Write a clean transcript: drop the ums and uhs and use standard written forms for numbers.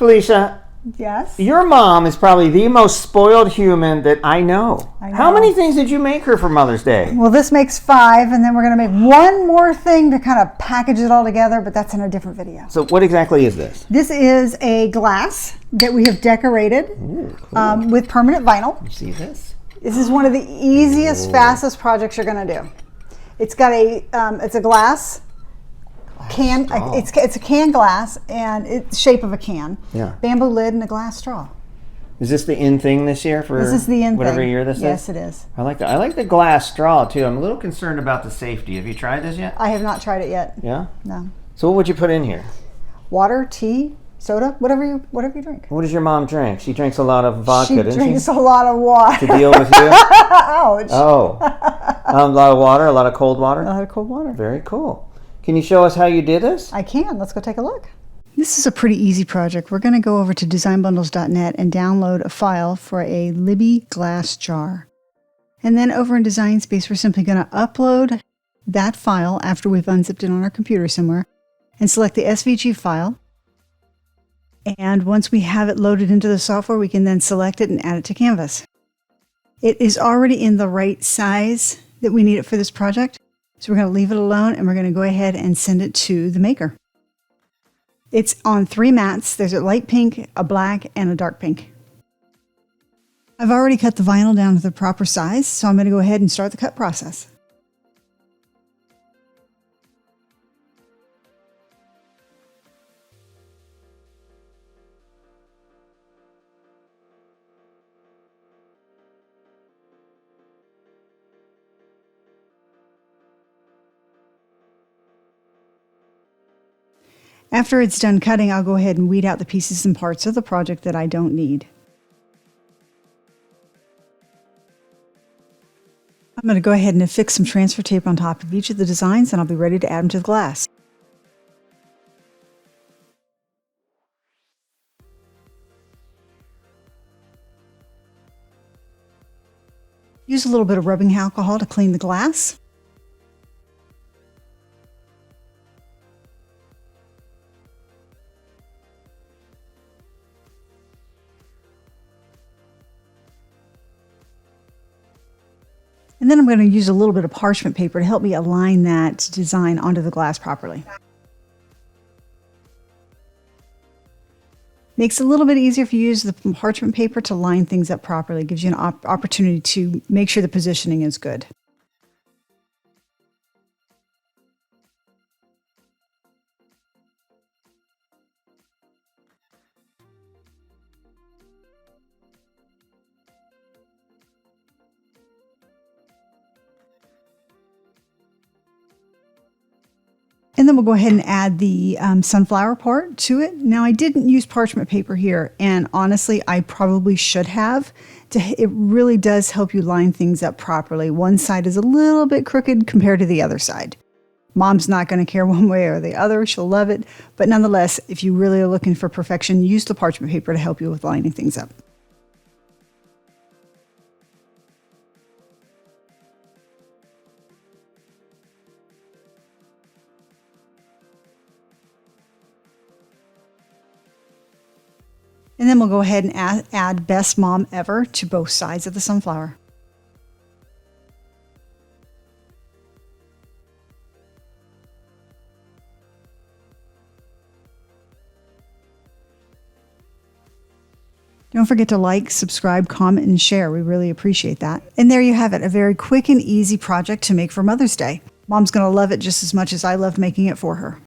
Felicia, Yes. your mom is probably the most spoiled human that I know. How many things did you make her for Mother's Day? Well, this makes 5, and then we're going to make one more thing to kind of package it all together, but that's in a different video. So what exactly is this? This is a glass that we have decorated with permanent vinyl. You see this? This is one of the easiest, fastest projects you're going to do. It's got it's a glass can. It's a can glass, and it's the shape of a can. Yeah. Bamboo lid and a glass straw. Is this the in thing this year for This is the in whatever thing. year this is? Yes, it is. I like the glass straw too. I'm a little concerned about the safety. Have you tried this yet? I have not tried it yet. Yeah? No. So what would you put in here? Water, tea, soda, whatever you drink. What does your mom drink? She drinks a lot of vodka, doesn't she? She drinks a lot of water. To deal with you? Ouch. Oh. A lot of water, a lot of cold water? A lot of cold water. Very cool. Can you show us how you did this? I can. Let's go take a look. This is a pretty easy project. We're going to go over to designbundles.net and download a file for a Libby glass jar. And then over in Design Space, we're simply going to upload that file after we've unzipped it on our computer somewhere and select the SVG file. And once we have it loaded into the software, we can then select it and add it to Canvas. It is already in the right size that we need it for this project. So we're going to leave it alone, and we're going to go ahead and send it to the maker. It's on 3 mats. There's a light pink, a black, and a dark pink. I've already cut the vinyl down to the proper size, so I'm going to go ahead and start the cut process. After it's done cutting, I'll go ahead and weed out the pieces and parts of the project that I don't need. I'm going to go ahead and affix some transfer tape on top of each of the designs, and I'll be ready to add them to the glass. Use a little bit of rubbing alcohol to clean the glass. And then I'm going to use a little bit of parchment paper to help me align that design onto the glass properly. Makes it a little bit easier if you use the parchment paper to line things up properly. It gives you an opportunity to make sure the positioning is good. And then we'll go ahead and add the sunflower part to it. Now, I didn't use parchment paper here, and honestly, I probably should have. It really does help you line things up properly. One side is a little bit crooked compared to the other side. Mom's not going to care one way or the other. She'll love it. But nonetheless, if you really are looking for perfection, use the parchment paper to help you with lining things up. And then we'll go ahead and add Best Mom Ever to both sides of the sunflower. Don't forget to like, subscribe, comment, and share. We really appreciate that. And there you have it, a very quick and easy project to make for Mother's Day. Mom's going to love it just as much as I loved making it for her.